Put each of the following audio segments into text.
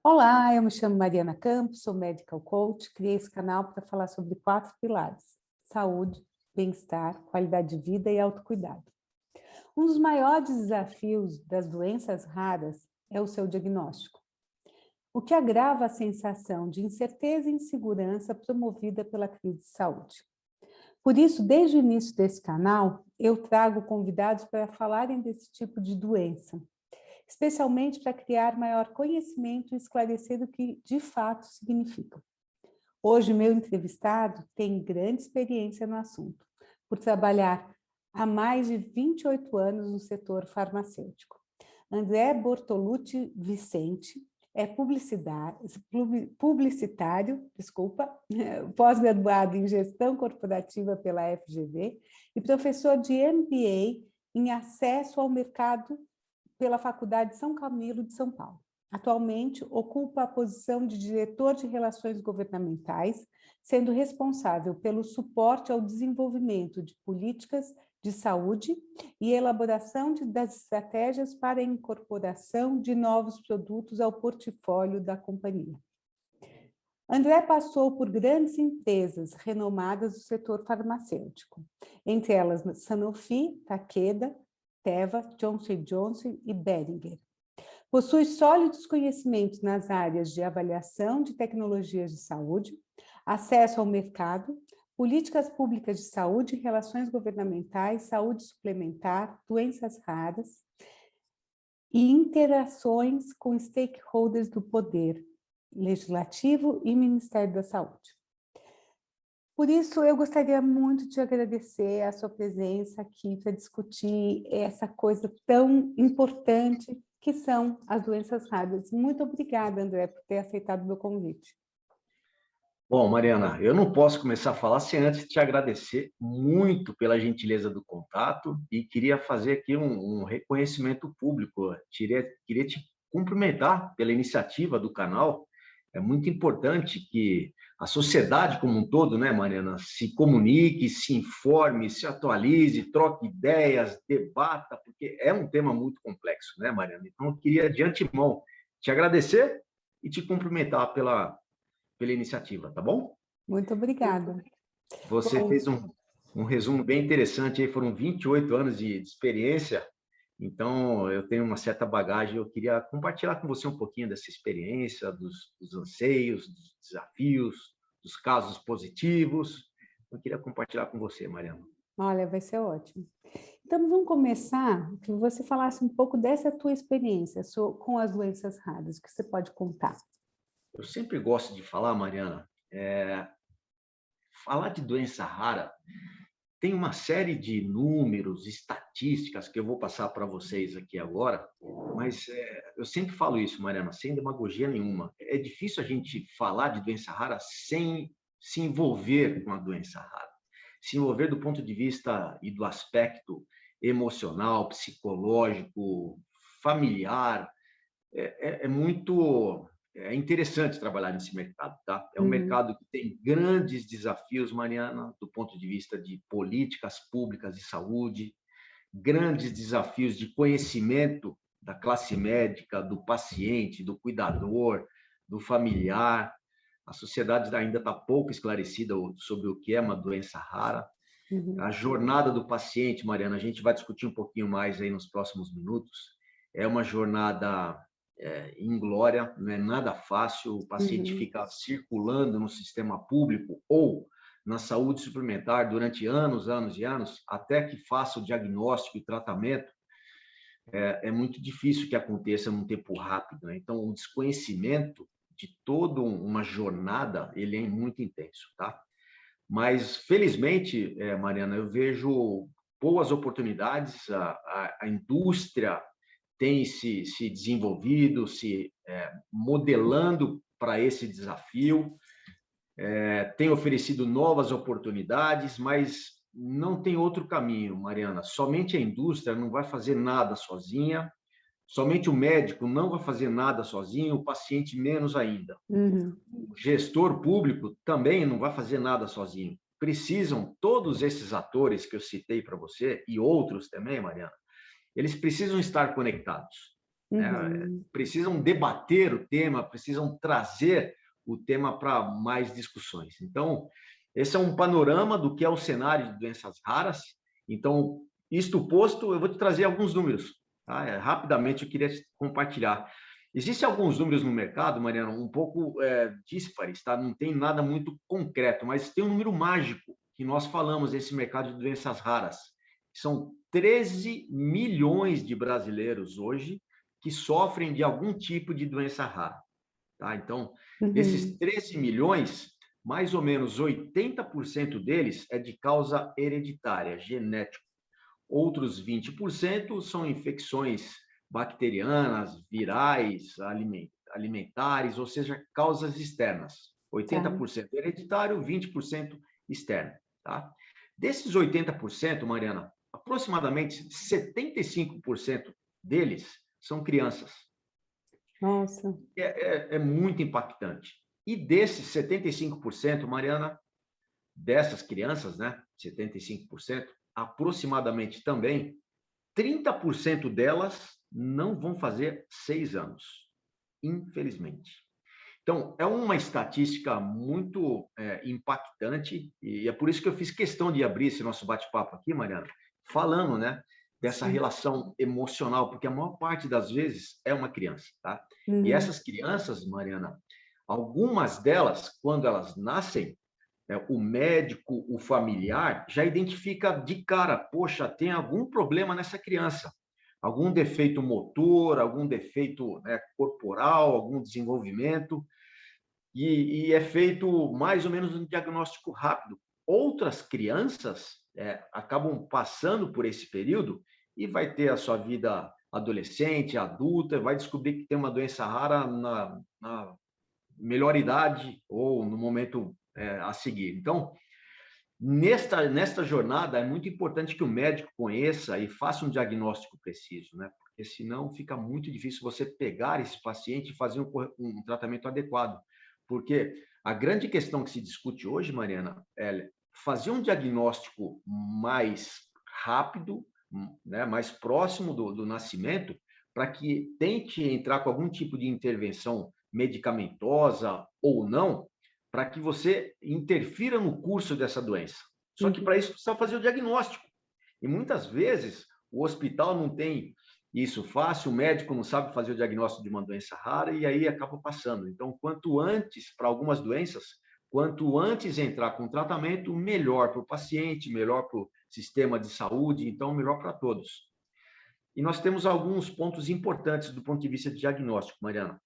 Olá, eu me chamo Mariana Campos, sou medical coach, criei esse canal para falar sobre 4 pilares: saúde, bem-estar, qualidade de vida e autocuidado. Um dos maiores desafios das doenças raras é o seu diagnóstico, o que agrava a sensação de incerteza e insegurança promovida pela crise de saúde. Por isso, desde o início desse canal, eu trago convidados para falarem desse tipo de doença, especialmente para criar maior conhecimento e esclarecer o que de fato significam. Hoje, meu entrevistado tem grande experiência no assunto, por trabalhar há mais de 28 anos no setor farmacêutico. André Bortolucci Vicente é publicitário, pós-graduado em gestão corporativa pela FGV e professor de MBA em acesso ao mercado pela Faculdade São Camilo de São Paulo. Atualmente, ocupa a posição de diretor de Relações Governamentais, sendo responsável pelo suporte ao desenvolvimento de políticas de saúde e elaboração das estratégias para a incorporação de novos produtos ao portfólio da companhia. André passou por grandes empresas renomadas do setor farmacêutico, entre elas Sanofi, Takeda, Teva, Johnson & Johnson e Boehringer. Possui sólidos conhecimentos nas áreas de avaliação de tecnologias de saúde, acesso ao mercado, políticas públicas de saúde, relações governamentais, saúde suplementar, doenças raras e interações com stakeholders do poder legislativo e Ministério da Saúde. Por isso, eu gostaria muito de agradecer a sua presença aqui para discutir essa coisa tão importante que são as doenças raras. Muito obrigada, André, por ter aceitado o meu convite. Bom, Mariana, eu não posso começar a falar sem antes te agradecer muito pela gentileza do contato e queria fazer aqui um reconhecimento público. Queria te cumprimentar pela iniciativa do canal. É muito importante que a sociedade como um todo, né, Mariana, se comunique, se informe, se atualize, troque ideias, debata, porque é um tema muito complexo, né, Mariana? Então, eu queria, de antemão, te agradecer e te cumprimentar pela iniciativa, tá bom? Muito obrigada. Você fez um resumo bem interessante, aí foram 28 anos de experiência, então eu tenho uma certa bagagem, eu queria compartilhar com você um pouquinho dessa experiência, dos anseios, dos desafios, dos casos positivos, eu queria compartilhar com você, Mariana. Olha, vai ser ótimo. Então, vamos começar, que você falasse um pouco dessa tua experiência com as doenças raras, que você pode contar. Eu sempre gosto de falar, Mariana, falar de doença rara tem uma série de números, estatísticas que eu vou passar para vocês aqui agora, mas eu sempre falo isso, Mariana, sem demagogia nenhuma. É difícil a gente falar de doença rara sem se envolver com a doença rara. Se envolver do ponto de vista e do aspecto emocional, psicológico, familiar. É muito interessante trabalhar nesse mercado, tá? É um mercado que tem grandes desafios, Mariana, do ponto de vista de políticas públicas de saúde, grandes desafios de conhecimento da classe médica, do paciente, do cuidador, do familiar. A sociedade ainda está pouco esclarecida sobre o que é uma doença rara. A jornada do paciente, Mariana, a gente vai discutir um pouquinho mais aí nos próximos minutos. É uma jornada inglória, não é nada fácil. O paciente fica circulando no sistema público ou na saúde suplementar durante anos, anos e anos, até que faça o diagnóstico e tratamento. É muito difícil que aconteça num tempo rápido, né? Então, o desconhecimento de toda uma jornada, ele é muito intenso, tá? Mas, felizmente, Mariana, eu vejo boas oportunidades, a indústria tem se desenvolvido, se modelando para esse desafio, tem oferecido novas oportunidades, mas não tem outro caminho, Mariana. Somente a indústria não vai fazer nada sozinha, somente o médico não vai fazer nada sozinho, o paciente menos ainda. O gestor público também não vai fazer nada sozinho. Precisam, todos esses atores que eu citei para você, e outros também, Mariana, eles precisam estar conectados. né? Precisam debater o tema, precisam trazer o tema para mais discussões. Então, esse é um panorama do que é o cenário de doenças raras. Então, isto posto, eu vou te trazer alguns números, tá? Rapidamente eu queria compartilhar. Existem alguns números no mercado, Mariana, um pouco díspares, tá? Não tem nada muito concreto, mas tem um número mágico que nós falamos desse mercado de doenças raras. São 13 milhões de brasileiros hoje que sofrem de algum tipo de doença rara, tá? Então, desses 13 milhões, mais ou menos 80% deles é de causa hereditária, genética. Outros 20% são infecções bacterianas, virais, alimentares, ou seja, causas externas. 80% hereditário, 20% externo, tá? Desses 80%, Mariana, aproximadamente 75% deles são crianças. Nossa. É muito impactante. E desses 75%, Mariana, dessas crianças, né, 75%, aproximadamente também 30% delas não vão fazer 6 anos, infelizmente. Então, é uma estatística muito impactante, e é por isso que eu fiz questão de abrir esse nosso bate-papo aqui, Mariana, falando, né, dessa relação emocional, porque a maior parte das vezes é uma criança, tá? E essas crianças, Mariana, algumas delas, quando elas nascem, o médico, o familiar, já identifica de cara, poxa, tem algum problema nessa criança, algum defeito motor, algum defeito, né, corporal, algum desenvolvimento, e é feito mais ou menos um diagnóstico rápido. Outras crianças acabam passando por esse período e vai ter a sua vida adolescente, adulta, vai descobrir que tem uma doença rara na melhor idade ou no momento a seguir. Então, nesta jornada, é muito importante que o médico conheça e faça um diagnóstico preciso, né? Porque senão fica muito difícil você pegar esse paciente e fazer um tratamento adequado. Porque a grande questão que se discute hoje, Mariana, é fazer um diagnóstico mais rápido, né, mais próximo do nascimento, para que tente entrar com algum tipo de intervenção medicamentosa ou não, para que você interfira no curso dessa doença. Só que para isso precisa fazer o diagnóstico. E muitas vezes o hospital não tem isso fácil, o médico não sabe fazer o diagnóstico de uma doença rara e aí acaba passando. Então, quanto antes, para algumas doenças, quanto antes entrar com tratamento, melhor para o paciente, melhor para o sistema de saúde, então melhor para todos. E nós temos alguns pontos importantes do ponto de vista de diagnóstico, Mariana.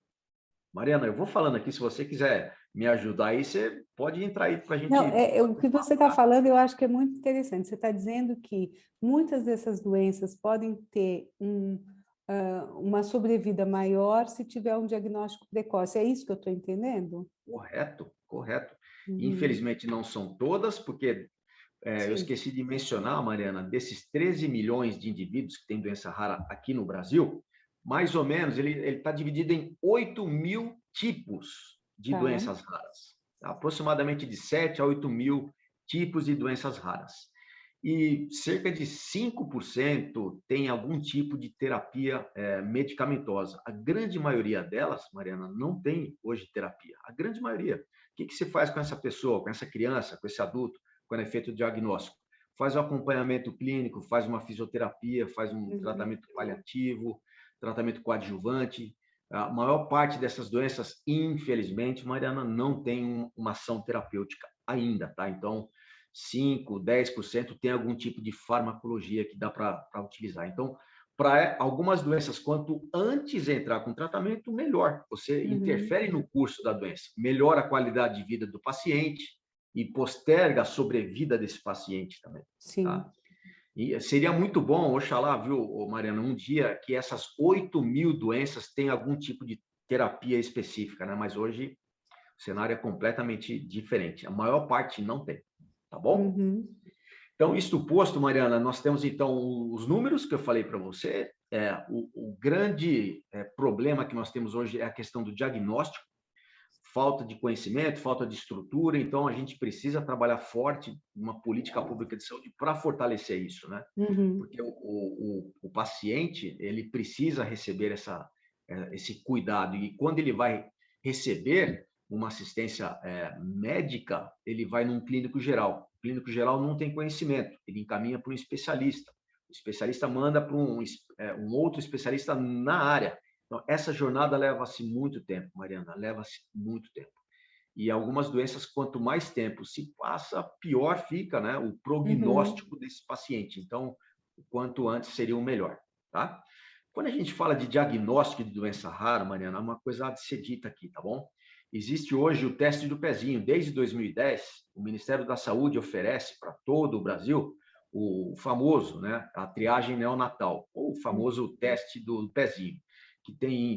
Mariana, eu vou falando aqui, se você quiser me ajudar aí, você pode entrar aí para a gente... Não, o que você está falando, eu acho que é muito interessante. Você está dizendo que muitas dessas doenças podem ter uma sobrevida maior se tiver um diagnóstico precoce. É isso que eu estou entendendo? Correto, correto. Infelizmente não são todas, porque eu esqueci de mencionar, Mariana, desses 13 milhões de indivíduos que têm doença rara aqui no Brasil, mais ou menos, ele está dividido em 8 mil tipos de doenças raras. Aproximadamente de 7 a 8 mil tipos de doenças raras. E cerca de 5% tem algum tipo de terapia medicamentosa. A grande maioria delas, Mariana, não tem hoje terapia. A grande maioria. O que se faz com essa pessoa, com essa criança, com esse adulto, quando é feito o diagnóstico? Faz um acompanhamento clínico, faz uma fisioterapia, faz um tratamento paliativo, tratamento coadjuvante. A maior parte dessas doenças, infelizmente, Mariana, não tem uma ação terapêutica ainda, tá? Então, 5%, 10% tem algum tipo de farmacologia que dá para utilizar. Então, para algumas doenças, quanto antes entrar com tratamento, melhor. Você interfere no curso da doença, melhora a qualidade de vida do paciente e posterga a sobrevida desse paciente também. Sim. Tá? E seria muito bom, oxalá, viu, Mariana, um dia que essas 8 mil doenças tenham algum tipo de terapia específica, né? Mas hoje o cenário é completamente diferente. A maior parte não tem, tá bom? Então, isto posto, Mariana, nós temos, então, os números que eu falei para você. O grande problema que nós temos hoje é a questão do diagnóstico. falta de conhecimento, falta de estrutura, então a gente precisa trabalhar forte uma política pública de saúde para fortalecer isso, né? Uhum. Porque o paciente, ele precisa receber esse cuidado, e quando ele vai receber uma assistência médica, ele vai num clínico geral. O clínico geral não tem conhecimento, ele encaminha para um especialista. O especialista manda para um outro especialista na área. Então, essa jornada leva-se muito tempo, Mariana, leva-se muito tempo. E algumas doenças, quanto mais tempo se passa, pior fica, né, o Uhum. prognóstico desse paciente. Então, o quanto antes seria o melhor, tá? Quando a gente fala de diagnóstico de doença rara, Mariana, é uma coisa a ser dita aqui, tá bom? Existe hoje o teste do pezinho. Desde 2010, o Ministério da Saúde oferece para todo o Brasil o famoso, né, a triagem neonatal, ou o famoso teste do pezinho, que tem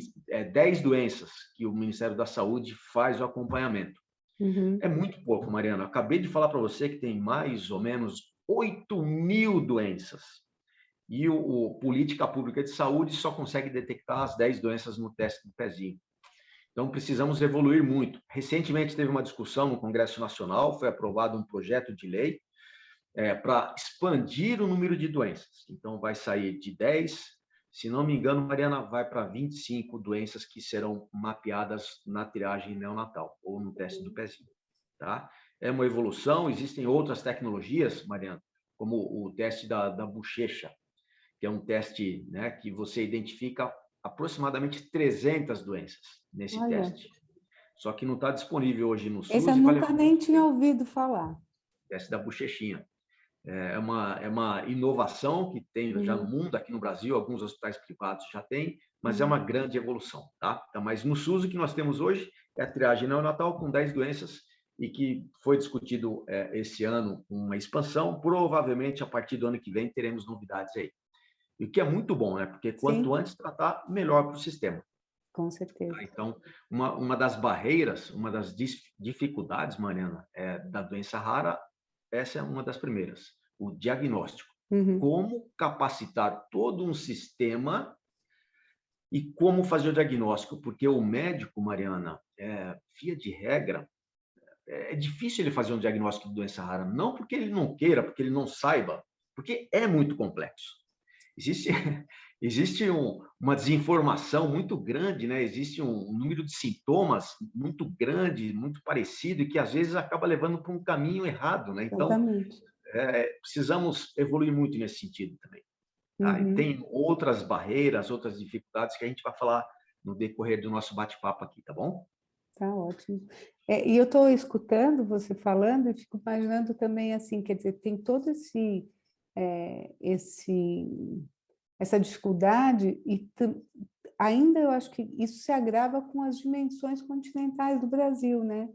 10 doenças que o Ministério da Saúde faz o acompanhamento. Uhum. É muito pouco, Mariana. Eu acabei de falar para você que tem mais ou menos 8.000 doenças. E o Política Pública de Saúde só consegue detectar as 10 doenças no teste do pezinho. Então, precisamos evoluir muito. Recentemente teve uma discussão no Congresso Nacional, foi aprovado um projeto de lei para expandir o número de doenças. Então, vai sair de 10, se não me engano, Mariana, vai para 25 doenças que serão mapeadas na triagem neonatal, ou no teste do pezinho. Tá? É uma evolução, existem outras tecnologias, Mariana, como o teste da bochecha, que é um teste, né, que você identifica aproximadamente 300 doenças nesse Olha, teste. Só que não está disponível hoje no esse eu SUS e vai nunca levar nem muito tinha tempo. ouvido falar. Teste da bochechinha. É uma inovação que tem já no Uhum. mundo, aqui no Brasil, alguns hospitais privados já têm, mas é Uhum. uma grande evolução, tá? Então, mas no SUS, o que nós temos hoje é a triagem neonatal com 10 doenças e que foi discutido esse ano uma expansão. Provavelmente, a partir do ano que vem, teremos novidades aí. E o que é muito bom, né? Porque quanto Sim, antes tratar, melhor para o sistema. com certeza. Tá? Então, uma das barreiras, uma das dificuldades, Mariana, da doença rara, essa é uma das primeiras, o diagnóstico. Uhum. Como capacitar todo um sistema e como fazer o diagnóstico? Porque o médico, Mariana, via de regra, é difícil ele fazer um diagnóstico de doença rara, não porque ele não queira, porque ele não saiba, porque é muito complexo. Existe, existe uma desinformação muito grande, né? Existe um número de sintomas muito grande, muito parecido, e que às vezes acaba levando para um caminho errado, né? Então, Exatamente. precisamos evoluir muito nesse sentido também. Tá? E Uhum. tem outras barreiras, outras dificuldades que a gente vai falar no decorrer do nosso bate-papo aqui, tá bom? Tá ótimo. E eu estou escutando você falando e fico imaginando também assim, quer dizer, tem todo essa dificuldade e ainda eu acho que isso se agrava com as dimensões continentais do Brasil, né?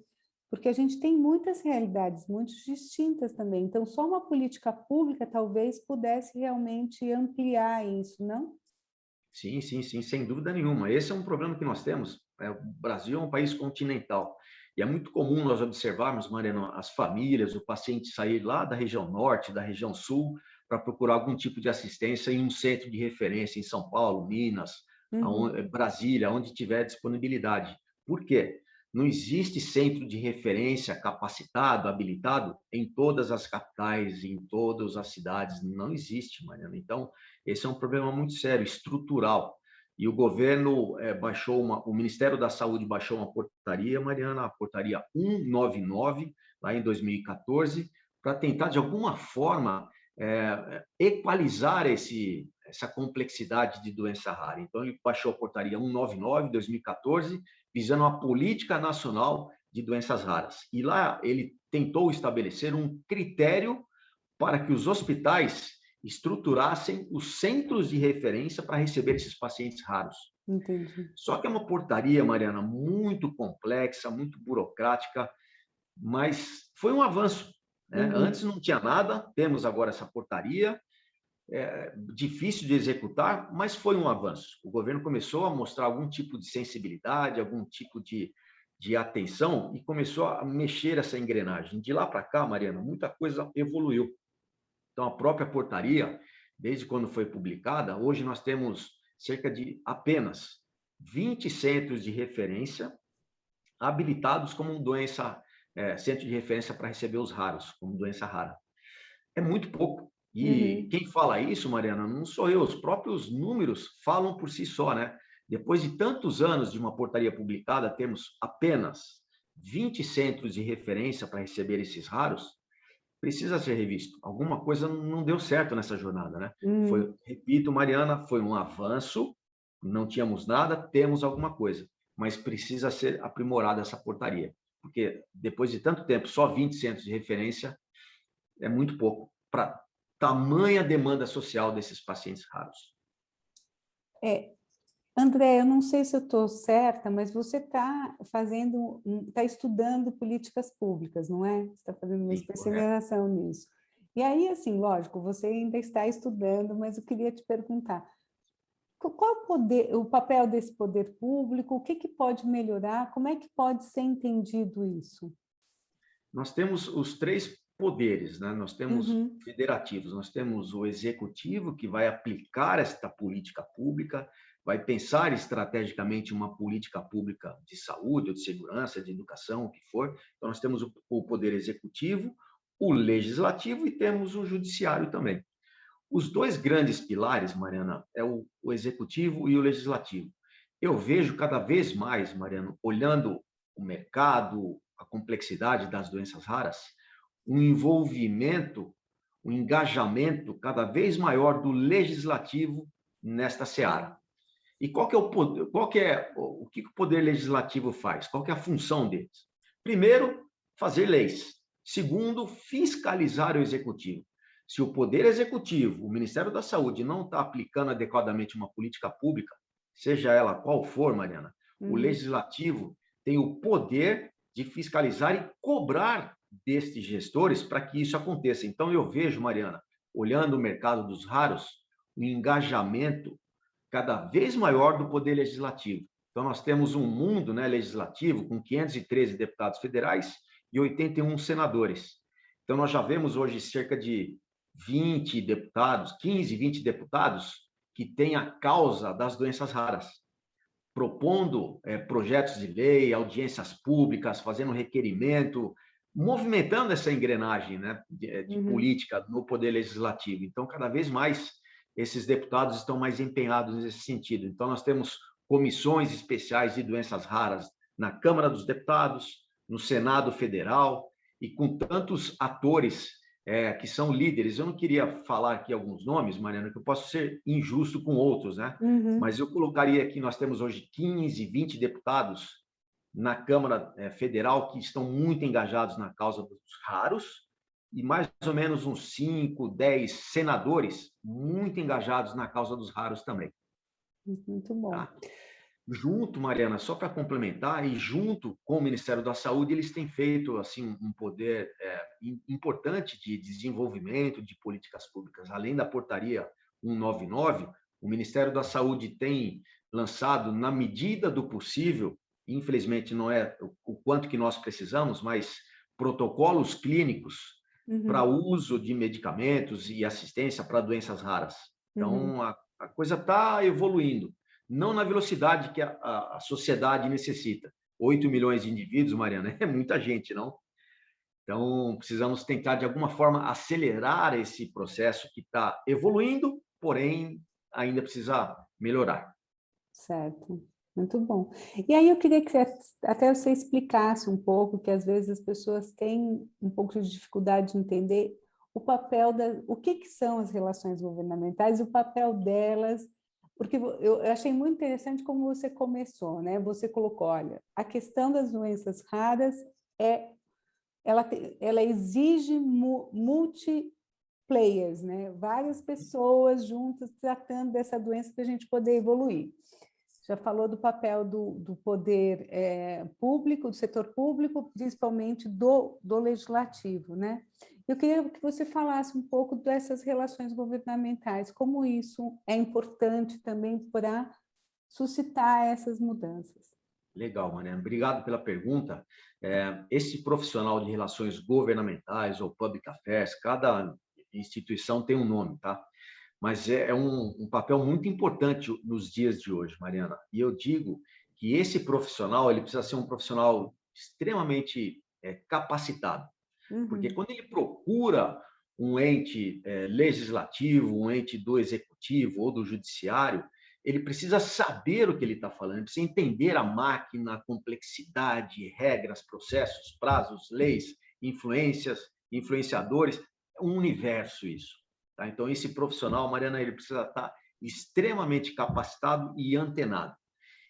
Porque a gente tem muitas realidades muito distintas também. Então, só uma política pública talvez pudesse realmente ampliar isso, não? Sim, sim, sim, sem dúvida nenhuma. Esse é um problema que nós temos. O Brasil é um país continental e é muito comum nós observarmos, Mariana, as famílias, o paciente sair lá da região norte, da região sul, para procurar algum tipo de assistência em um centro de referência em São Paulo, Minas, Uhum. Brasília, onde tiver disponibilidade. Por quê? Não existe centro de referência capacitado, habilitado em todas as capitais, em todas as cidades. Não existe, Mariana. Então, esse é um problema muito sério, estrutural. E o governo o Ministério da Saúde baixou uma portaria, Mariana, a portaria 199, lá em 2014, para tentar, de alguma forma, equalizar essa complexidade de doença rara. Então, ele baixou a portaria 199, 2014, visando uma política nacional de doenças raras. E lá ele tentou estabelecer um critério para que os hospitais estruturassem os centros de referência para receber esses pacientes raros. Entendi. Só que é uma portaria, Mariana, muito complexa, muito burocrática, mas foi um avanço. Né? Uhum. Antes não tinha nada, temos agora essa portaria, difícil de executar, mas foi um avanço. O governo começou a mostrar algum tipo de sensibilidade, algum tipo de atenção e começou a mexer essa engrenagem. De lá para cá, Mariana, muita coisa evoluiu. Então, a própria portaria, desde quando foi publicada, hoje nós temos cerca de apenas 20 centros de referência habilitados como doença, centro de referência para receber os raros, como doença rara. É muito pouco. E Uhum. quem fala isso, Mariana, não sou eu, os próprios números falam por si só, né? Depois de tantos anos de uma portaria publicada, temos apenas 20 centros de referência para receber esses raros, precisa ser revisto. Alguma coisa não deu certo nessa jornada, né? Uhum. Foi, repito, Mariana, foi um avanço, não tínhamos nada, temos alguma coisa, mas precisa ser aprimorada essa portaria, porque depois de tanto tempo, só 20 centros de referência é muito pouco para tamanha demanda social desses pacientes raros. É, André, eu não sei se eu estou certa, mas você está está estudando políticas públicas, não é? Você está fazendo uma Sim, correto. especialização nisso. E aí, assim, lógico, você ainda está estudando, mas eu queria te perguntar, qual é o papel desse poder público? O que que pode melhorar? Como é que pode ser entendido isso? Nós temos os três poderes, né? Nós temos Uhum, federativos, nós temos o executivo, que vai aplicar esta política pública, vai pensar estrategicamente uma política pública de saúde, ou de segurança, de educação, o que for. Então, nós temos o poder executivo, o legislativo e temos o judiciário também. Os dois grandes pilares, Mariana, é o executivo e o legislativo. Eu vejo cada vez mais, Mariano, olhando o mercado, a complexidade das doenças raras, um envolvimento, um engajamento cada vez maior do legislativo nesta seara. E qual que é o poder, o que o poder legislativo faz? Qual que é a função deles? Primeiro, fazer leis. Segundo, fiscalizar o executivo. Se o poder executivo, o Ministério da Saúde, não está aplicando adequadamente uma política pública, seja ela qual for, Mariana, o uhum. legislativo tem o poder de fiscalizar e cobrar destes gestores para que isso aconteça. Então, eu vejo, Mariana, olhando o mercado dos raros, o engajamento cada vez maior do poder legislativo. Então, nós temos um mundo, né, legislativo com 513 deputados federais e 81 senadores. Então, nós já vemos hoje cerca de 20 deputados, 15, 20 deputados que têm a causa das doenças raras, propondo projetos de lei, audiências públicas, fazendo requerimento, movimentando essa engrenagem, né, de Uhum. política no poder legislativo. Então, cada vez mais esses deputados estão mais empenhados nesse sentido. Então, nós temos comissões especiais de doenças raras na Câmara dos Deputados, no Senado Federal, e com tantos atores que são líderes. Eu não queria falar aqui alguns nomes, Mariana, que eu posso ser injusto com outros, né? Uhum. Mas eu colocaria aqui, nós temos hoje 15, 20 deputados na Câmara Federal que estão muito engajados na causa dos raros, e mais ou menos uns 5, 10 senadores muito engajados na causa dos raros também. Muito bom. Tá? Junto, Mariana, só para complementar, e junto com o Ministério da Saúde, eles têm feito assim um poder importante de desenvolvimento de políticas públicas. Além da portaria 199, o Ministério da Saúde tem lançado, na medida do possível, infelizmente não é o quanto que nós precisamos, mas protocolos clínicos para Uhum. uso de medicamentos e assistência para doenças raras. Uhum. Então, a coisa está evoluindo, não na velocidade que a sociedade necessita. 8 milhões de indivíduos, Mariana, é muita gente, não? Então, precisamos tentar, de alguma forma, acelerar esse processo que está evoluindo, porém, ainda precisa melhorar. Certo, muito bom. E aí eu queria que até você explicasse um pouco, que às vezes as pessoas têm um pouco de dificuldade de entender o papel o que que são as relações governamentais e o papel delas, porque eu achei muito interessante como você começou, né? Você colocou, olha, a questão das doenças raras ela exige multi players, né? Várias pessoas juntas tratando dessa doença para a gente poder evoluir. Já falou do papel do poder público, do setor público, principalmente do legislativo, né? Eu queria que você falasse um pouco dessas relações governamentais, como isso é importante também para suscitar essas mudanças. Legal, Mariana. Obrigado pela pergunta. Esse profissional de relações governamentais ou public affairs, cada instituição tem um nome, tá? Mas é um papel muito importante nos dias de hoje, Mariana. E eu digo que esse profissional ele precisa ser um profissional extremamente capacitado. Porque Uhum. quando ele procura um ente legislativo, um ente do executivo ou do judiciário, ele precisa saber o que ele está falando, ele precisa entender a máquina, a complexidade, regras, processos, prazos, leis, influências, influenciadores, é um universo isso. Tá? Então, esse profissional, Mariana, ele precisa estar extremamente capacitado e antenado.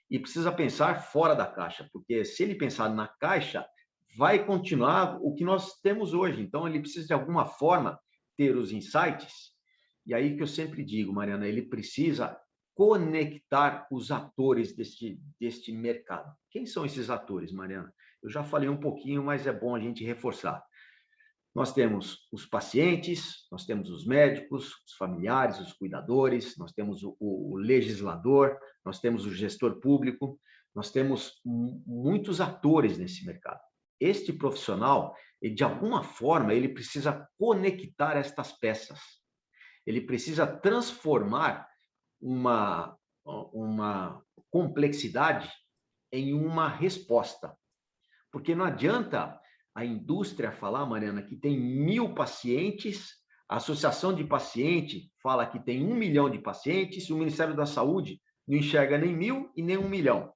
E precisa pensar fora da caixa, porque se ele pensar na caixa, vai continuar o que nós temos hoje. Então, ele precisa, de alguma forma, ter os insights. E aí que eu sempre digo, Mariana, ele precisa conectar os atores deste mercado. Quem são esses atores, Mariana? Eu já falei um pouquinho, mas é bom a gente reforçar. Nós temos os pacientes, nós temos os médicos, os familiares, os cuidadores, nós temos o legislador, nós temos o gestor público, nós temos muitos atores nesse mercado. Este profissional, de alguma forma, ele precisa conectar estas peças. Ele precisa transformar uma complexidade em uma resposta. Porque não adianta a indústria falar, Mariana, que tem 1.000 pacientes, a Associação de Paciente fala que tem 1 milhão de pacientes, e o Ministério da Saúde não enxerga nem 1.000 e nem 1 milhão.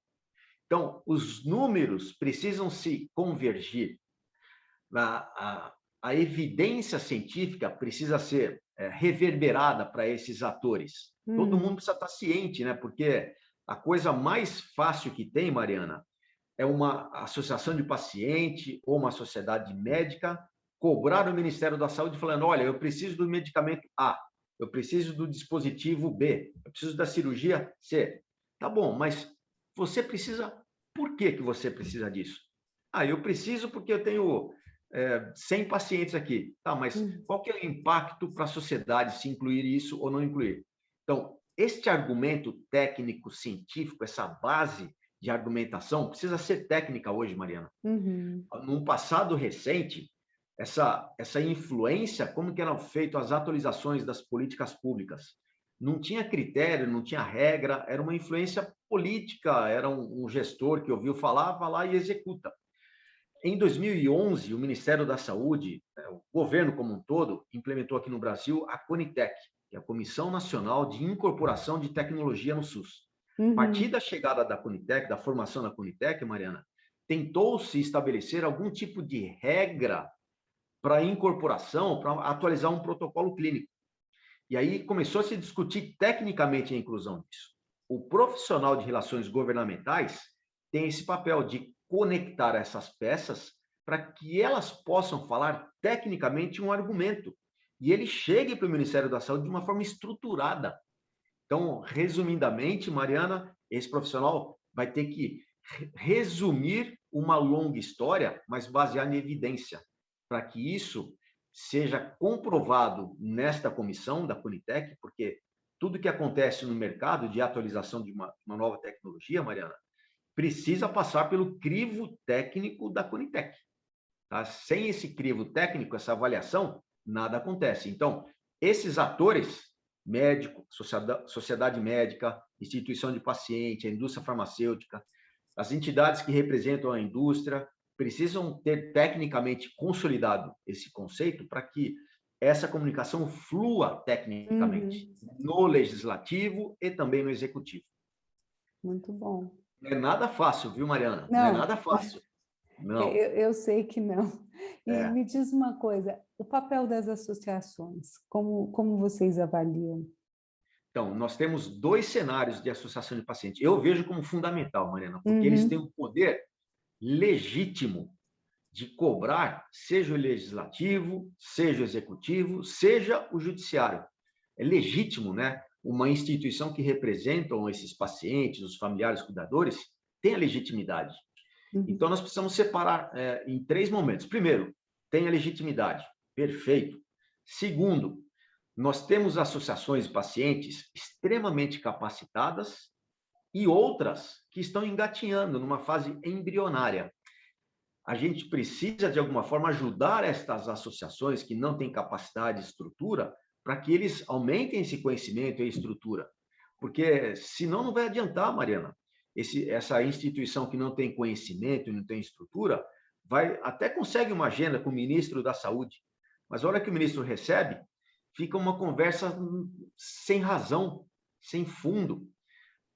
Então, os números precisam se convergir. A evidência científica precisa ser reverberada para esses atores. Todo mundo precisa estar ciente, né? Porque a coisa mais fácil que tem, Mariana, é uma associação de paciente ou uma sociedade médica cobrar o Ministério da Saúde falando, olha, eu preciso do medicamento A, eu preciso do dispositivo B, eu preciso da cirurgia C. Tá bom, mas você precisa... Por que você precisa disso? Ah, eu preciso porque eu tenho 100 pacientes aqui. Tá, mas qual que é o impacto para a sociedade se incluir isso ou não incluir? Então, este argumento técnico, científico, essa base de argumentação precisa ser técnica hoje, Mariana. Uhum. Num passado recente, essa influência, como que eram feitas as atualizações das políticas públicas? Não tinha critério, não tinha regra, era uma influência política, era um gestor que ouviu falar, vai lá e executa. Em 2011, o Ministério da Saúde, o governo como um todo, implementou aqui no Brasil a Conitec, que é a Comissão Nacional de Incorporação de Tecnologia no SUS. A partir da chegada da Conitec, da formação da Conitec, Mariana, tentou-se estabelecer algum tipo de regra para incorporação, para atualizar um protocolo clínico. E aí começou a se discutir tecnicamente a inclusão disso. O profissional de relações governamentais tem esse papel de conectar essas peças para que elas possam falar tecnicamente um argumento e ele chegue para o Ministério da Saúde de uma forma estruturada. Então, resumidamente, Mariana, esse profissional vai ter que resumir uma longa história, mas basear em evidência, para que isso seja comprovado nesta comissão da Conitec, porque tudo que acontece no mercado de atualização de uma nova tecnologia, Mariana, precisa passar pelo crivo técnico da Conitec. Tá? Sem esse crivo técnico, essa avaliação, nada acontece. Então, esses atores, médico, sociedade médica, instituição de paciente, a indústria farmacêutica, as entidades que representam a indústria, precisam ter tecnicamente consolidado esse conceito para que essa comunicação flua tecnicamente no legislativo e também no executivo. Muito bom. Não é nada fácil, viu, Mariana? Não é Não, nada fácil. Não. eu sei que não. E É. me diz uma coisa, o papel das associações, como vocês avaliam? Então, nós temos 2 cenários de associação de pacientes. Eu vejo como fundamental, Mariana, porque eles têm um poder legítimo de cobrar, seja o legislativo, seja o executivo, seja o judiciário. É legítimo, né? Uma instituição que representam esses pacientes, os familiares, os cuidadores, tem a legitimidade. Então, nós precisamos separar em 3 momentos. Primeiro, tem a legitimidade. Perfeito. Segundo, nós temos associações de pacientes extremamente capacitadas e outras que estão engatinhando numa fase embrionária. A gente precisa, de alguma forma, ajudar estas associações que não têm capacidade e estrutura para que eles aumentem esse conhecimento e estrutura. Porque, senão, não vai adiantar, Mariana. essa instituição que não tem conhecimento, não tem estrutura, até consegue uma agenda com o ministro da Saúde, mas a hora que o ministro recebe, fica uma conversa sem razão, sem fundo.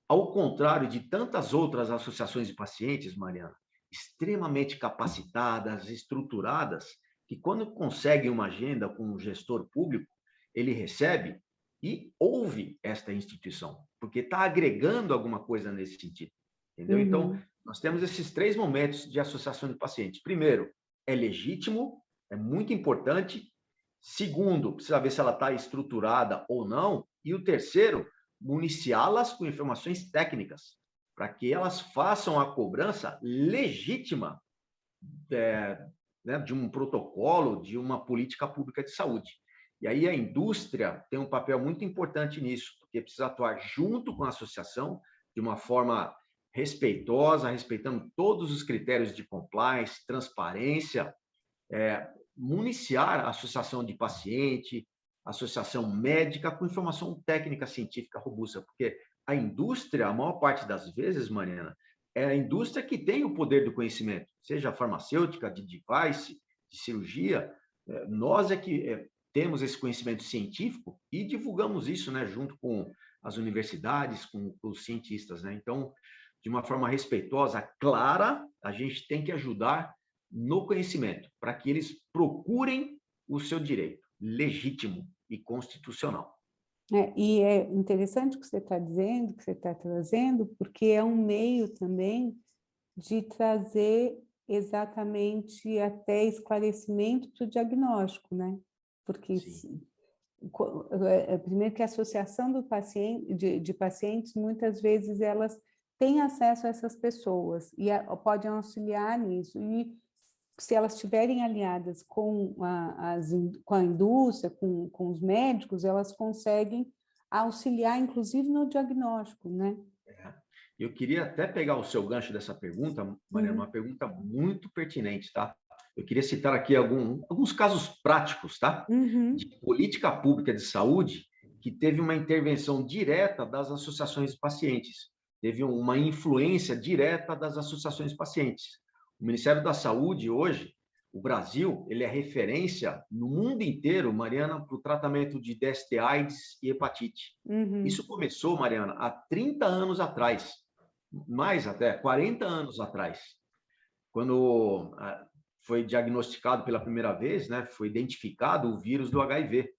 Ao contrário de tantas outras associações de pacientes, Mariana, extremamente capacitadas, estruturadas, que quando conseguem uma agenda com um gestor público, ele recebe e ouve esta instituição, porque está agregando alguma coisa nesse sentido, entendeu? Então, nós temos esses 3 momentos de associação de pacientes. Primeiro, é legítimo, é muito importante. Segundo, precisa ver se ela está estruturada ou não. E o terceiro, municiá-las com informações técnicas, para que elas façam a cobrança legítima né, de um protocolo, de uma política pública de saúde. E aí a indústria tem um papel muito importante nisso, porque precisa atuar junto com a associação, de uma forma respeitosa, respeitando todos os critérios de compliance, transparência, municiar a associação de paciente, associação médica com informação técnica científica robusta, porque a indústria, a maior parte das vezes, Mariana, é a indústria que tem o poder do conhecimento, seja farmacêutica, de device, de cirurgia, nós é que temos esse conhecimento científico e divulgamos isso, né, junto com as universidades, com os cientistas, né? Então, de uma forma respeitosa, clara, a gente tem que ajudar no conhecimento, para que eles procurem o seu direito legítimo e constitucional. E é interessante o que você está dizendo, que você está trazendo, porque é um meio também de trazer exatamente até esclarecimento para o diagnóstico, né? Porque primeiro que a associação do paciente, de pacientes, muitas vezes elas têm acesso a essas pessoas e podem auxiliar nisso. E se elas estiverem alinhadas com a indústria, com os médicos, elas conseguem auxiliar, inclusive, no diagnóstico, né? Eu queria até pegar o seu gancho dessa pergunta, Mariana, uma pergunta muito pertinente, tá? Eu queria citar aqui alguns casos práticos, tá? De política pública de saúde que teve uma intervenção direta das associações de pacientes, teve uma influência direta das associações de pacientes. O Ministério da Saúde, hoje, o Brasil, ele é referência no mundo inteiro, Mariana, para o tratamento de DST, AIDS e hepatite. Isso começou, Mariana, há 30 anos atrás, mais até, 40 anos atrás, quando foi diagnosticado pela primeira vez, né, foi identificado o vírus do HIV.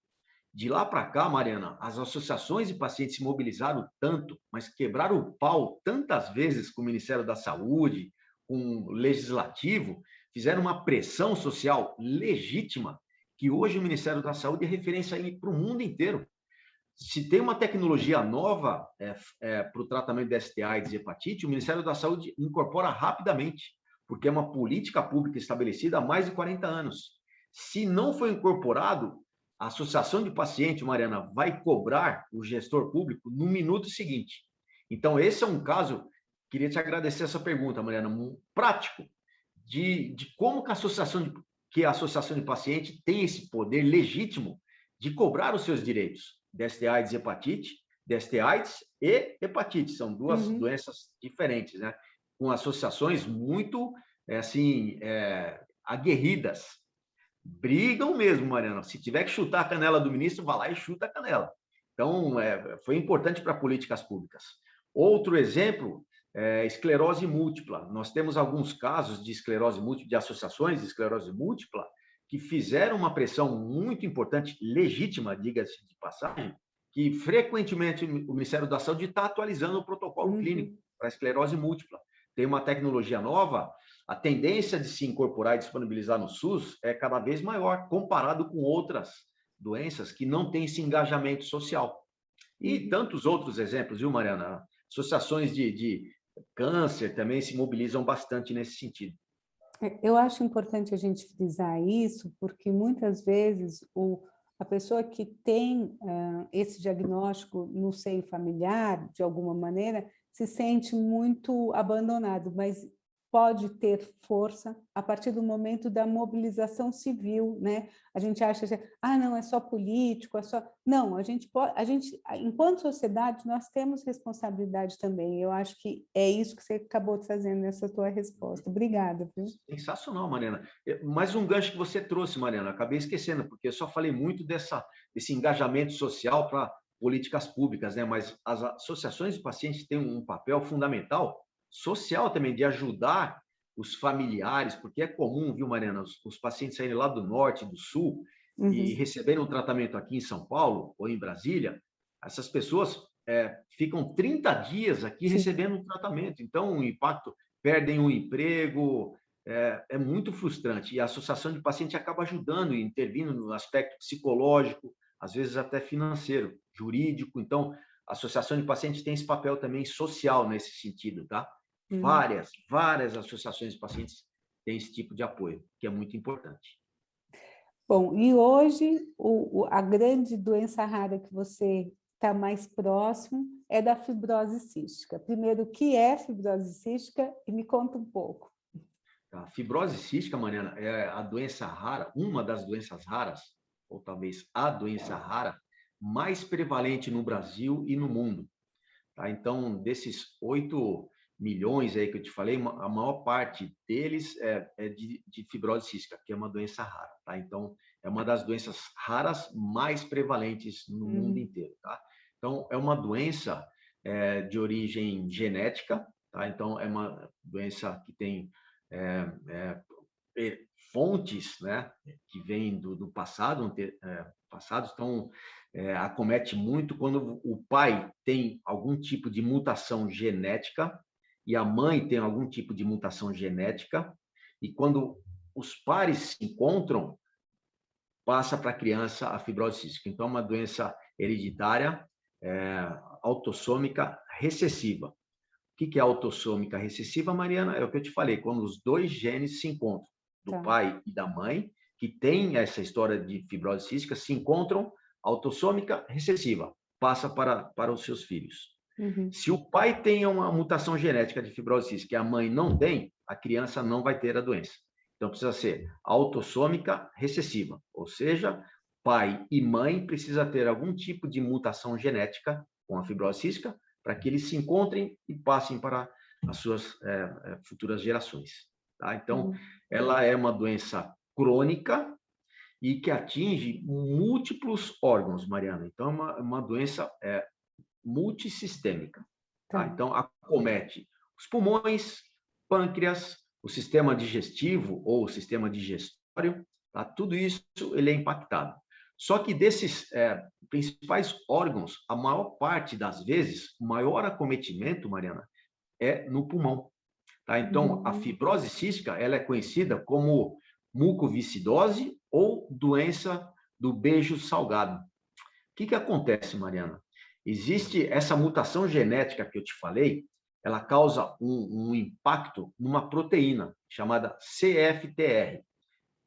De lá para cá, Mariana, as associações de pacientes se mobilizaram tanto, mas quebraram o pau tantas vezes com o Ministério da Saúde, com o Legislativo, fizeram uma pressão social legítima, que hoje o Ministério da Saúde é referência para o mundo inteiro. Se tem uma tecnologia nova para o tratamento de ST, AIDS e hepatite, o Ministério da Saúde incorpora rapidamente, porque é uma política pública estabelecida há mais de 40 anos. Se não for incorporado, a associação de paciente, Mariana, vai cobrar o gestor público no minuto seguinte. Então, esse é um caso, queria te agradecer essa pergunta, Mariana, prático, de como que a associação de paciente tem esse poder legítimo de cobrar os seus direitos. DST AIDS e hepatite, DST AIDS e hepatite, são duas doenças diferentes, né? Com associações muito, aguerridas. Brigam mesmo, Mariana. Se tiver que chutar a canela do ministro, vai lá e chuta a canela. Então, foi importante para políticas públicas. Outro exemplo é esclerose múltipla. Nós temos alguns casos de esclerose múltipla, de associações de esclerose múltipla, que fizeram uma pressão muito importante, legítima, diga-se de passagem, que frequentemente o Ministério da Saúde está atualizando o protocolo clínico para esclerose múltipla. Tem uma tecnologia nova, a tendência de se incorporar e disponibilizar no SUS é cada vez maior, comparado com outras doenças que não têm esse engajamento social. E tantos outros exemplos, viu, Mariana? Associações de câncer também se mobilizam bastante nesse sentido. Eu acho importante a gente frisar isso, porque muitas vezes a pessoa que tem esse diagnóstico no seio familiar, de alguma maneira, se sente muito abandonado, mas pode ter força a partir do momento da mobilização civil, né? A gente acha que, não, é só político, é só... Não, enquanto sociedade, nós temos responsabilidade também. Eu acho que é isso que você acabou de fazer nessa tua resposta. Obrigada, viu? Sensacional, Mariana. Mais um gancho que você trouxe, Mariana, acabei esquecendo, porque eu só falei muito desse engajamento social para políticas públicas, né? Mas as associações de pacientes têm um papel fundamental social também, de ajudar os familiares, porque é comum, viu, Mariana, os pacientes saírem lá do norte, do sul, e receberem um tratamento aqui em São Paulo ou em Brasília, essas pessoas ficam 30 dias aqui recebendo um tratamento. Então, o impacto, perdem o emprego, é muito frustrante. E a associação de paciente acaba ajudando e intervindo no aspecto psicológico, às vezes até financeiro, jurídico. Então, a associação de pacientes tem esse papel também social nesse sentido, tá? Várias associações de pacientes têm esse tipo de apoio, que é muito importante. Bom, e hoje a grande doença rara que você está mais próximo é da fibrose cística. Primeiro, o que é fibrose cística? E me conta um pouco. A fibrose cística, Mariana, é a doença rara, uma das doenças raras, ou talvez a doença rara, mais prevalente no Brasil e no mundo. Tá? Então, desses 8 milhões aí que eu te falei, a maior parte deles é de fibrose cística, que é uma doença rara. Tá? Então, é uma das doenças raras mais prevalentes no mundo inteiro. Tá? Então, é uma doença de origem genética. Tá? Então, é uma doença que tem fontes, né, que vêm do passado, passados. Então, acomete muito quando o pai tem algum tipo de mutação genética e a mãe tem algum tipo de mutação genética, e quando os pares se encontram, passa para a criança a fibrose cística. Então, é uma doença hereditária, autossômica recessiva. O que é autossômica recessiva, Mariana? É o que eu te falei, quando os dois genes se encontram, do pai e da mãe, que tem essa história de fibrose cística, se encontram, autossômica recessiva, passa para os seus filhos. Se o pai tem uma mutação genética de fibrose cística e a mãe não tem, a criança não vai ter a doença. Então, precisa ser autossômica recessiva, ou seja, pai e mãe precisa ter algum tipo de mutação genética com a fibrose cística para que eles se encontrem e passem para as suas futuras gerações. Tá? Então, ela é uma doença crônica e que atinge múltiplos órgãos, Mariana. Então, é uma doença multissistêmica. Tá? Então, acomete os pulmões, pâncreas, o sistema digestivo ou o sistema digestório, tá? Tudo isso ele é impactado. Só que desses principais órgãos, a maior parte das vezes, o maior acometimento, Mariana, é no pulmão. Tá? Então, a fibrose cística ela é conhecida como mucoviscidose ou doença do beijo salgado. O que acontece, Mariana? Existe essa mutação genética que eu te falei, ela causa um impacto numa proteína chamada CFTR.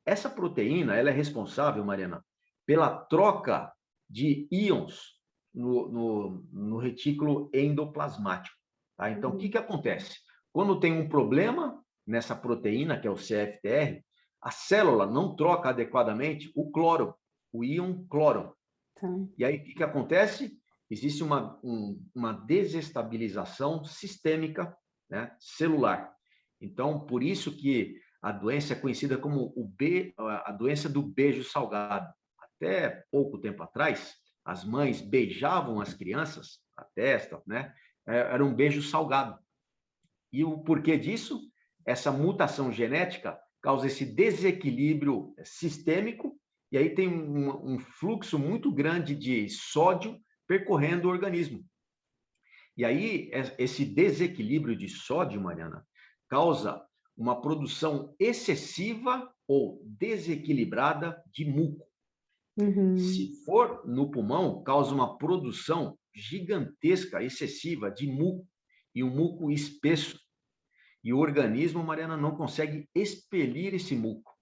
Essa proteína ela é responsável, Mariana, pela troca de íons no retículo endoplasmático. Tá? Então, o que acontece? Quando tem um problema nessa proteína, que é o CFTR, a célula não troca adequadamente o cloro, o íon cloro. E aí, o que acontece? Existe uma desestabilização sistêmica, né, celular. Então, por isso que a doença é conhecida como a doença do beijo salgado. Até pouco tempo atrás, as mães beijavam as crianças, a testa, né? Era um beijo salgado. E o porquê disso? Essa mutação genética causa esse desequilíbrio sistêmico, e aí tem um fluxo muito grande de sódio percorrendo o organismo. E aí, esse desequilíbrio de sódio, Mariana, causa uma produção excessiva ou desequilibrada de muco. Se for no pulmão, causa uma produção gigantesca, excessiva de muco, e um muco espesso. E o organismo, Mariana, não consegue expelir esse muco.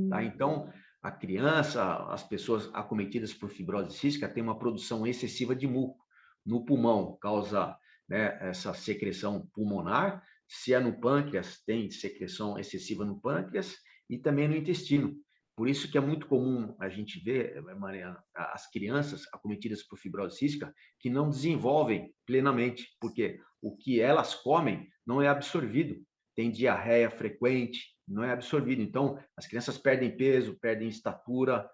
Tá? Então, a criança, as pessoas acometidas por fibrose cística têm uma produção excessiva de muco no pulmão, causa, né, essa secreção pulmonar, Se é no pâncreas, tem secreção excessiva no pâncreas e também no intestino. Por isso que é muito comum a gente ver, Mariana, as crianças acometidas por fibrose cística que não desenvolvem plenamente, porque o que elas comem não é absorvido. Tem diarreia frequente, não é absorvido. Então, as crianças perdem peso, perdem estatura,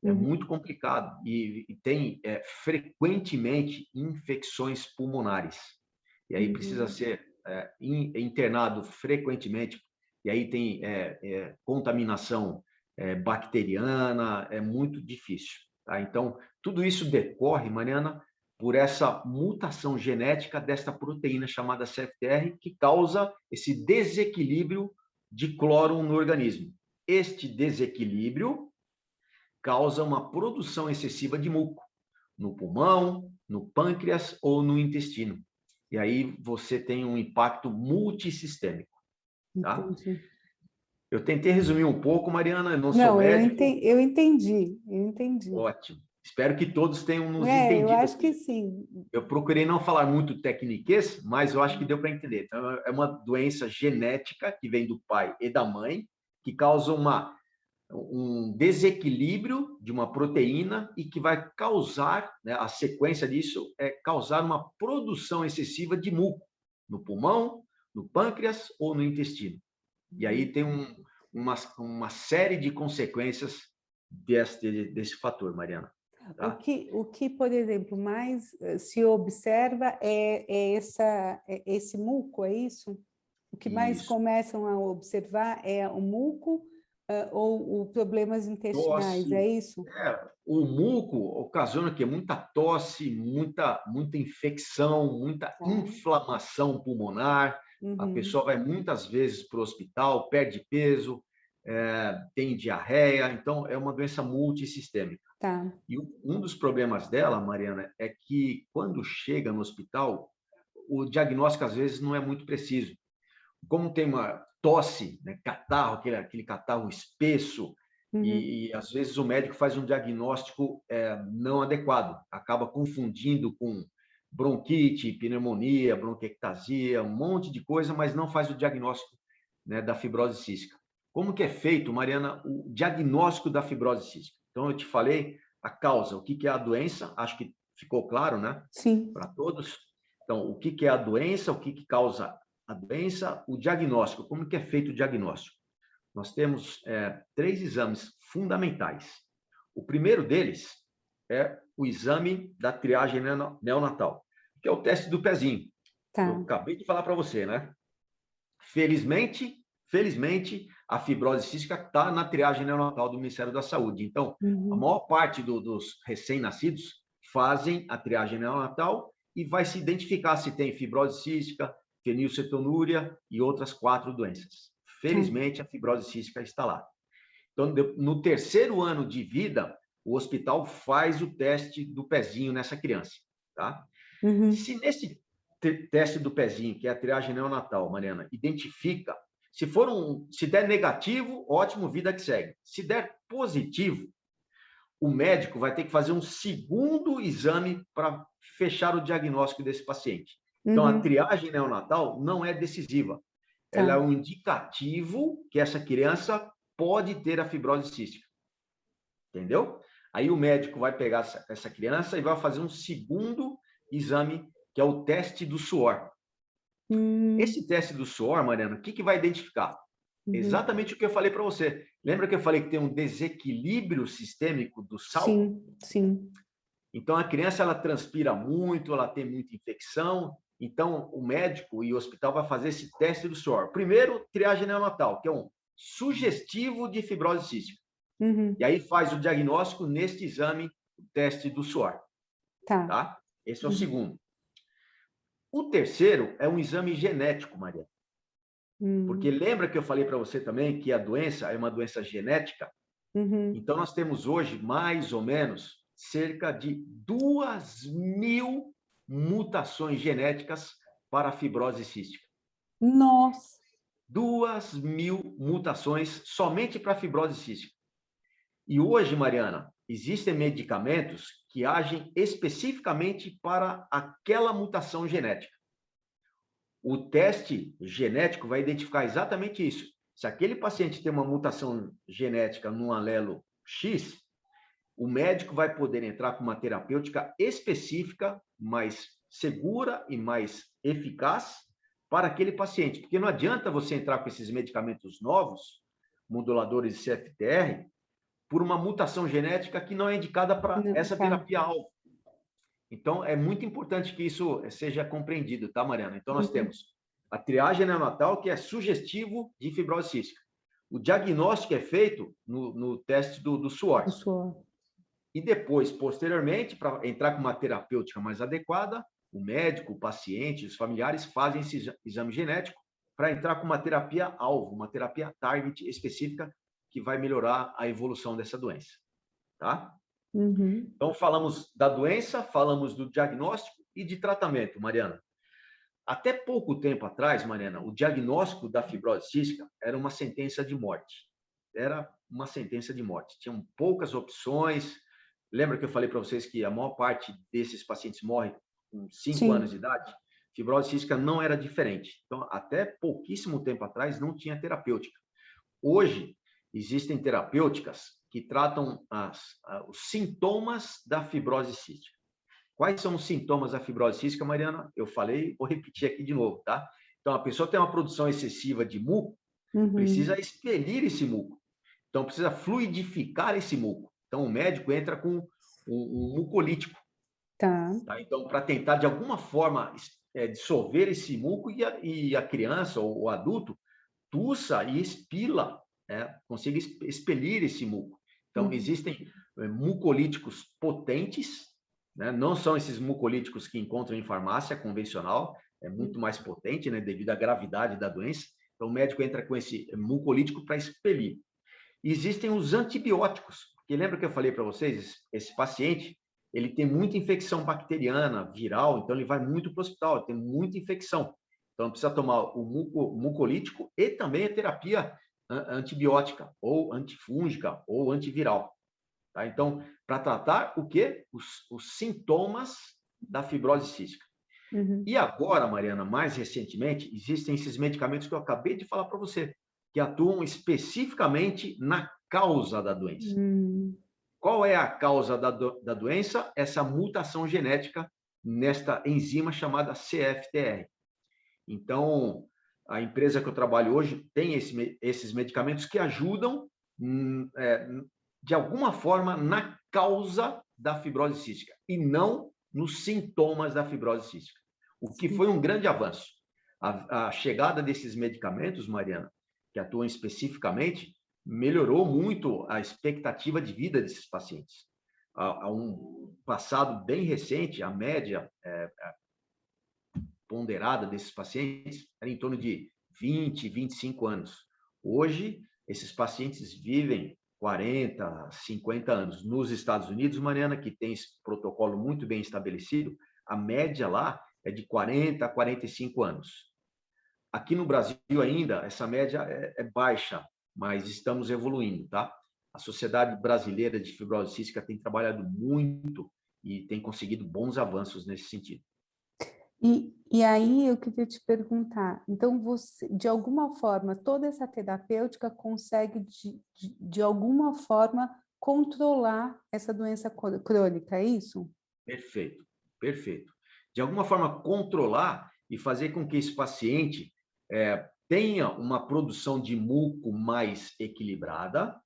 é muito complicado. E tem frequentemente infecções pulmonares. E aí precisa ser internado frequentemente. E aí tem contaminação bacteriana, é muito difícil. Tá? Então, tudo isso decorre, Mariana, por essa mutação genética desta proteína chamada CFTR, que causa esse desequilíbrio de cloro no organismo. Este desequilíbrio causa uma produção excessiva de muco no pulmão, no pâncreas ou no intestino. E aí você tem um impacto multissistêmico. Tá? Entendi. Eu tentei resumir um pouco, Mariana, eu não sou Não, médico. eu entendi, eu entendi. Ótimo. Espero que todos tenham nos entendido. Eu acho aqui. que sim. Eu procurei não falar muito tecniquez, mas eu acho que deu para entender. Então, é uma doença genética que vem do pai e da mãe, que causa um desequilíbrio de uma proteína e que vai causar, né, a sequência disso é causar uma produção excessiva de muco no pulmão, no pâncreas ou no intestino. E aí tem uma série de consequências desse fator, Mariana. Tá? O que, por exemplo, mais se observa esse muco, é isso? O que mais começam a observar é o muco ou problemas intestinais, Tosse. é isso? O muco ocasiona que muita tosse, muita infecção, muita inflamação pulmonar. A pessoa vai muitas vezes para o hospital, perde peso, tem diarreia, então é uma doença multissistêmica. Tá. E um dos problemas dela, Mariana, é que quando chega no hospital, o diagnóstico às vezes não é muito preciso. Como tem uma tosse, né, catarro, aquele catarro espesso, e às vezes o médico faz um diagnóstico não adequado, acaba confundindo com bronquite, pneumonia, bronquiectasia, um monte de coisa, mas não faz o diagnóstico, né, da fibrose cística. Como que é feito, Mariana, o diagnóstico da fibrose cística? Então, eu te falei a causa, o que é a doença, acho que ficou claro, né? Sim. Para todos. Então, o que é a doença, o que causa a doença, o diagnóstico, como que é feito o diagnóstico? Nós temos 3 exames fundamentais. O primeiro deles é o exame da triagem neonatal, que é o teste do pezinho. Tá. Eu acabei de falar para você, né? Felizmente, a fibrose cística está na triagem neonatal do Ministério da Saúde. Então, a maior parte dos recém-nascidos fazem a triagem neonatal e vai se identificar se tem fibrose cística, fenilcetonúria e outras 4 doenças. Felizmente, a fibrose cística está lá. Então, no terceiro ano de vida, o hospital faz o teste do pezinho nessa criança. Tá? Se nesse teste do pezinho, que é a triagem neonatal, Mariana, identifica, se der negativo, ótimo, vida que segue. Se der positivo, o médico vai ter que fazer um segundo exame para fechar o diagnóstico desse paciente. Então, a triagem neonatal não é decisiva. Ela é um indicativo que essa criança pode ter a fibrose cística. Entendeu? Aí o médico vai pegar essa criança e vai fazer um segundo exame, que é o teste do suor. Esse teste do suor, Mariana, o que vai identificar? Exatamente o que eu falei para você. Lembra que eu falei que tem um desequilíbrio sistêmico do sal? Sim, sim. Então, a criança ela transpira muito, ela tem muita infecção. Então, o médico e o hospital vai fazer esse teste do suor. Primeiro, triagem neonatal, que é um sugestivo de fibrose cística. E aí faz o diagnóstico neste exame, o teste do suor. Tá? Esse é o segundo. O terceiro é um exame genético, Maria. Porque lembra que eu falei para você também que a doença é uma doença genética? Então, nós temos hoje, mais ou menos, cerca de 2.000 mutações genéticas para a fibrose cística. Nossa! 2.000 mutações somente para a fibrose cística. E hoje, Mariana, existem medicamentos que agem especificamente para aquela mutação genética. o teste genético vai identificar exatamente isso. Se aquele paciente tem uma mutação genética num alelo X, o médico vai poder entrar com uma terapêutica específica, mais segura e mais eficaz para aquele paciente. Porque não adianta você entrar com esses medicamentos novos, moduladores de CFTR, por uma mutação genética que não é indicada para essa terapia-alvo. Então, é muito importante que isso seja compreendido, tá, Mariana? Então, nós temos a triagem neonatal, que é sugestivo de fibrose cística. O diagnóstico é feito no teste do suor. E depois, posteriormente, para entrar com uma terapêutica mais adequada, o médico, o paciente, os familiares fazem esse exame genético para entrar com uma terapia-alvo, uma terapia target específica que vai melhorar a evolução dessa doença, tá? Então, falamos da doença, falamos do diagnóstico e de tratamento, Mariana. Até pouco tempo atrás, Mariana, o diagnóstico da fibrose cística era uma sentença de morte. Era uma sentença de morte. Tinham poucas opções. Lembra que eu falei para vocês que a maior parte desses pacientes morre com 5 anos de idade? Fibrose cística não era diferente. Então, até pouquíssimo tempo atrás, não tinha terapêutica. Hoje, existem terapêuticas que tratam os sintomas da fibrose cística. Quais são os sintomas da fibrose cística, Mariana? Eu falei, vou repetir aqui de novo, tá? Então, a pessoa tem uma produção excessiva de muco, precisa expelir esse muco. Então, precisa fluidificar esse muco. Então, o médico entra com um mucolítico. Tá? Então, para tentar, de alguma forma, dissolver esse muco e a criança ou o adulto tussa e expila, consiga expelir esse muco. Então, existem mucolíticos potentes, né? Não são esses mucolíticos que encontram em farmácia convencional, é muito mais potente, né, devido à gravidade da doença. Então, o médico entra com esse mucolítico para expelir. Existem os antibióticos, porque lembra que eu falei para vocês, esse paciente, ele tem muita infecção bacteriana, viral, então ele vai muito para o hospital, ele tem muita infecção. Então, precisa tomar o mucolítico e também a terapia antibiótica, ou antifúngica, ou antiviral. Tá? Então, para tratar o quê? Os sintomas da fibrose cística. E agora, Mariana, mais recentemente, existem esses medicamentos que eu acabei de falar para você, que atuam especificamente na causa da doença. Qual é a causa da doença? Essa mutação genética nesta enzima chamada CFTR. Então, a empresa que eu trabalho hoje tem esses medicamentos que ajudam, de alguma forma, na causa da fibrose cística e não nos sintomas da fibrose cística. O que foi um grande avanço. A chegada desses medicamentos, Mariana, que atuam especificamente, melhorou muito a expectativa de vida desses pacientes. Há um passado bem recente, a média ponderada desses pacientes era em torno de 20, 25 anos. Hoje, esses pacientes vivem 40, 50 anos. Nos Estados Unidos, Mariana, que tem esse protocolo muito bem estabelecido, a média lá é de 40 a 45 anos. Aqui no Brasil ainda, essa média é baixa, mas estamos evoluindo, tá? A Sociedade Brasileira de Fibrose Cística tem trabalhado muito e tem conseguido bons avanços nesse sentido. E aí eu queria te perguntar, então você, de alguma forma, toda essa terapêutica consegue, de alguma forma, controlar essa doença crônica, é isso? Perfeito, perfeito. De alguma forma, controlar e fazer com que esse paciente tenha uma produção de muco mais equilibrada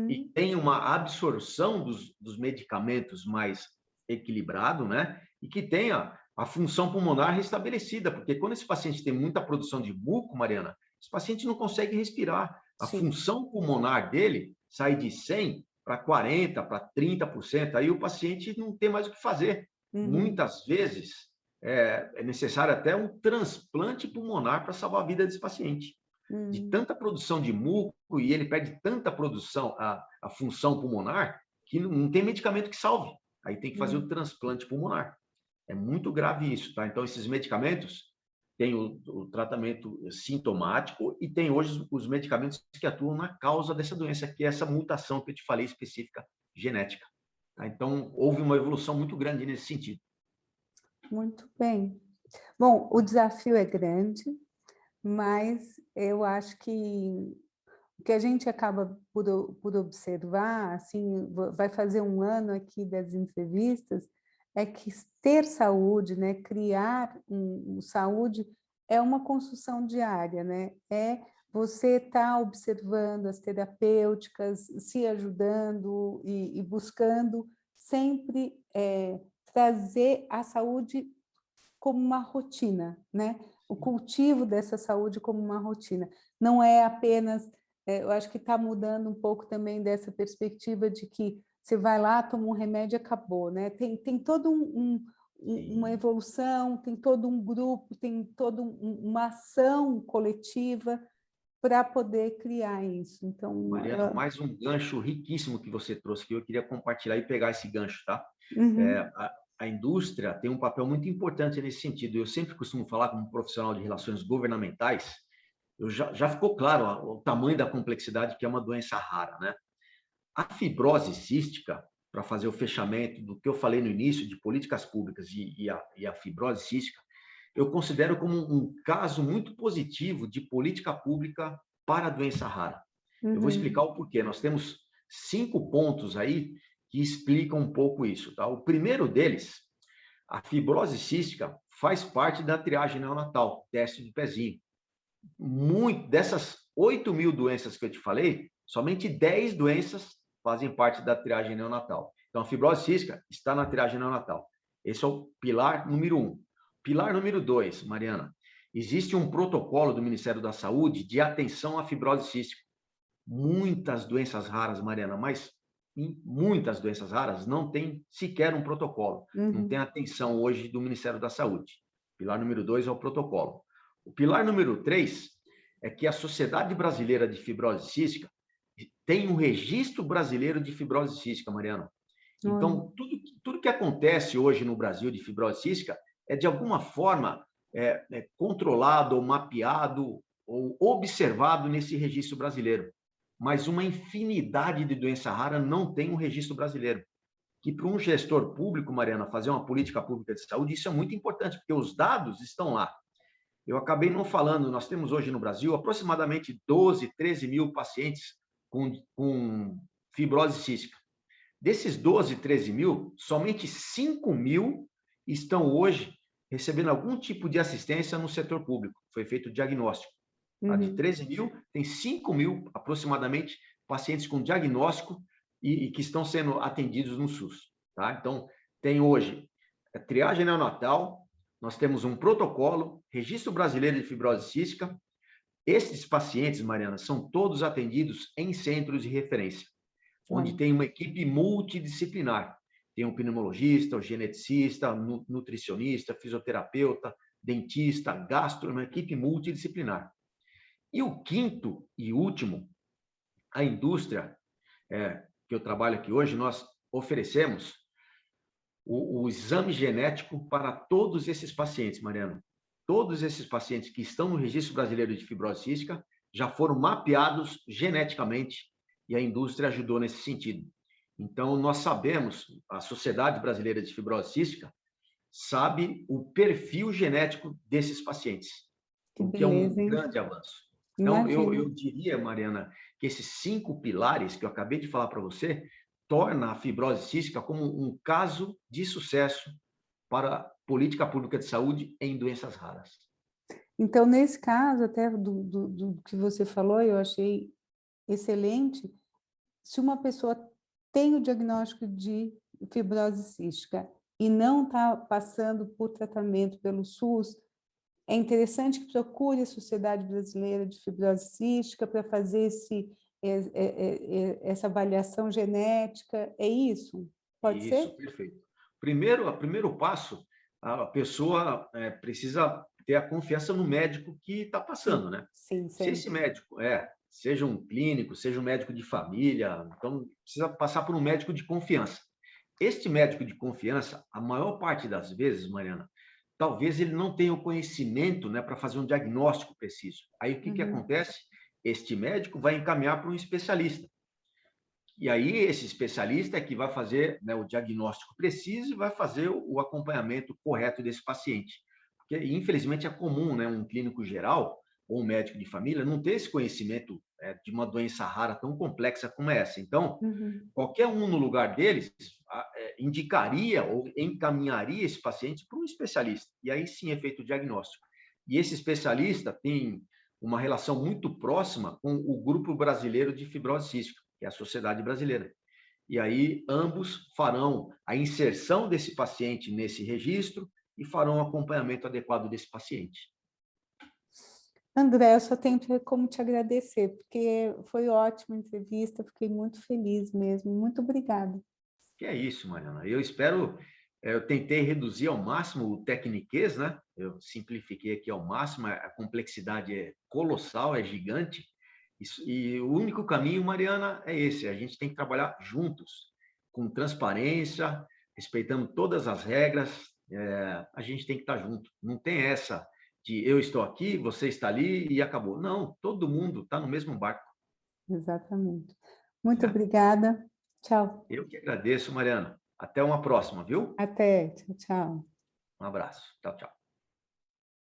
e tenha uma absorção dos medicamentos mais equilibrado, né? E que tenha a função pulmonar restabelecida, porque quando esse paciente tem muita produção de muco, Mariana, esse paciente não consegue respirar. A função pulmonar dele sai de 100 para 40, para 30%, aí o paciente não tem mais o que fazer. Muitas vezes é necessário até um transplante pulmonar para salvar a vida desse paciente. De tanta produção de muco, e ele perde tanta produção, a função pulmonar, que não tem medicamento que salve. Aí tem que fazer o transplante pulmonar. É muito grave isso, tá? Então, esses medicamentos têm o tratamento sintomático e tem hoje os medicamentos que atuam na causa dessa doença, que é essa mutação que eu te falei específica, genética. Tá? Então, houve uma evolução muito grande nesse sentido. Muito bem. Bom, o desafio é grande, mas eu acho que o que a gente acaba por observar, assim, vai fazer um ano aqui das entrevistas, é que ter saúde, né, criar saúde é uma construção diária, né? É você estar observando as terapêuticas, se ajudando e buscando sempre trazer a saúde como uma rotina, né? O cultivo dessa saúde como uma rotina. Não é apenas, eu acho que está mudando um pouco também dessa perspectiva de que você vai lá, toma um remédio e acabou, né? Tem todo uma evolução, tem todo um grupo, tem toda uma ação coletiva para poder criar isso. Então, Mariana, mais um gancho riquíssimo que você trouxe, que eu queria compartilhar e pegar esse gancho, tá? É, uhum, a indústria tem um papel muito importante nesse sentido. Eu sempre costumo falar como profissional de relações governamentais, já ficou claro o tamanho da complexidade que é uma doença rara, né? A fibrose cística, para fazer o fechamento do que eu falei no início de políticas públicas e a fibrose cística, eu considero como um caso muito positivo de política pública para a doença rara. Eu vou explicar uhum, o porquê. Nós temos 5 pontos aí que explicam um pouco isso, tá? O primeiro deles, a fibrose cística faz parte da triagem neonatal, teste de pezinho. Dessas 8.000 doenças que eu te falei, somente 10 doenças fazem parte da triagem neonatal. Então, a fibrose cística está na triagem neonatal. Esse é o pilar número 1. Pilar número 2, Mariana, existe um protocolo do Ministério da Saúde de atenção à fibrose cística. Muitas doenças raras, Mariana, mas muitas doenças raras não tem sequer um protocolo, não tem uhum. atenção hoje do Ministério da Saúde. Pilar número 2 é o protocolo. O pilar número 3 é que a Sociedade Brasileira de Fibrose Cística tem um registro brasileiro de fibrose cística, Mariana. Olha, Então, tudo que acontece hoje no Brasil de fibrose cística é, de alguma forma, controlado ou mapeado ou observado nesse registro brasileiro. Mas uma infinidade de doença rara não tem um registro brasileiro. Que para um gestor público, Mariana, fazer uma política pública de saúde, isso é muito importante, porque os dados estão lá. Eu acabei não falando, nós temos hoje no Brasil aproximadamente 12, 13 mil pacientes com fibrose cística. Desses 12, 13 mil, somente 5 mil estão hoje recebendo algum tipo de assistência no setor público. Foi feito o diagnóstico. Tá? De uhum. 13 mil, tem 5 mil, aproximadamente, pacientes com diagnóstico e que estão sendo atendidos no SUS. Tá? Então, tem hoje a triagem neonatal, nós temos um protocolo, registro brasileiro de fibrose cística. Esses pacientes, Mariana, são todos atendidos em centros de referência, onde Olha, tem uma equipe multidisciplinar. Tem um pneumologista, um geneticista, nutricionista, fisioterapeuta, dentista, gastro, uma equipe multidisciplinar. E o quinto e último, a indústria, que eu trabalho aqui hoje, nós oferecemos o exame genético para todos esses pacientes, Mariana. Todos esses pacientes que estão no Registro Brasileiro de Fibrose Cística já foram mapeados geneticamente e a indústria ajudou nesse sentido. Então, nós sabemos, a Sociedade Brasileira de Fibrose Cística sabe o perfil genético desses pacientes, que o que é um beleza, hein? grande avanço. Então, Imagino. eu diria, Mariana, que esses 5 pilares que eu acabei de falar para você torna a fibrose cística como um caso de sucesso para política pública de saúde em doenças raras. Então, nesse caso, até do que você falou, eu achei excelente. Se uma pessoa tem o diagnóstico de fibrose cística e não está passando por tratamento pelo SUS, é interessante que procure a Sociedade Brasileira de Fibrose Cística para fazer essa avaliação genética. É isso? Pode ser? Isso, perfeito. O primeiro passo, a pessoa precisa ter a confiança no médico que está Sim, passando, né? sim, Se esse sempre. médico seja um clínico, seja um médico de família, então precisa passar por um médico de confiança. Este médico de confiança, a maior parte das vezes, Mariana, talvez ele não tenha o conhecimento, né, para fazer um diagnóstico preciso. Aí o que que Uhum. acontece? Este médico vai encaminhar para um especialista. E aí, esse especialista é que vai fazer, né, o diagnóstico preciso e vai fazer o acompanhamento correto desse paciente. porque infelizmente é comum, né, um clínico geral ou um médico de família não ter esse conhecimento de uma doença rara tão complexa como essa. Então, Uhum. qualquer um no lugar deles indicaria ou encaminharia esse paciente para um especialista. E aí sim é feito o diagnóstico. E esse especialista tem uma relação muito próxima com o Grupo Brasileiro de Fibrose Cística, que é a Sociedade Brasileira. E aí ambos farão a inserção desse paciente nesse registro e farão o acompanhamento adequado desse paciente. André, eu só tenho como te agradecer, porque foi ótima a entrevista, fiquei muito feliz mesmo. Muito obrigada. Que é isso, Mariana. Eu espero, eu tentei reduzir ao máximo o tecniquez, né? Eu simplifiquei aqui ao máximo, a complexidade é colossal, é gigante. E o único caminho, Mariana, é esse: a gente tem que trabalhar juntos, com transparência, respeitando todas as regras. A gente tem que estar junto. Não tem essa de eu estou aqui, você está ali e acabou. Não, todo mundo está no mesmo barco. Exatamente. Muito Né? obrigada. Tchau. Eu que agradeço, Mariana. Até uma próxima, viu? Até. Tchau, tchau. Um abraço. Tchau, tchau.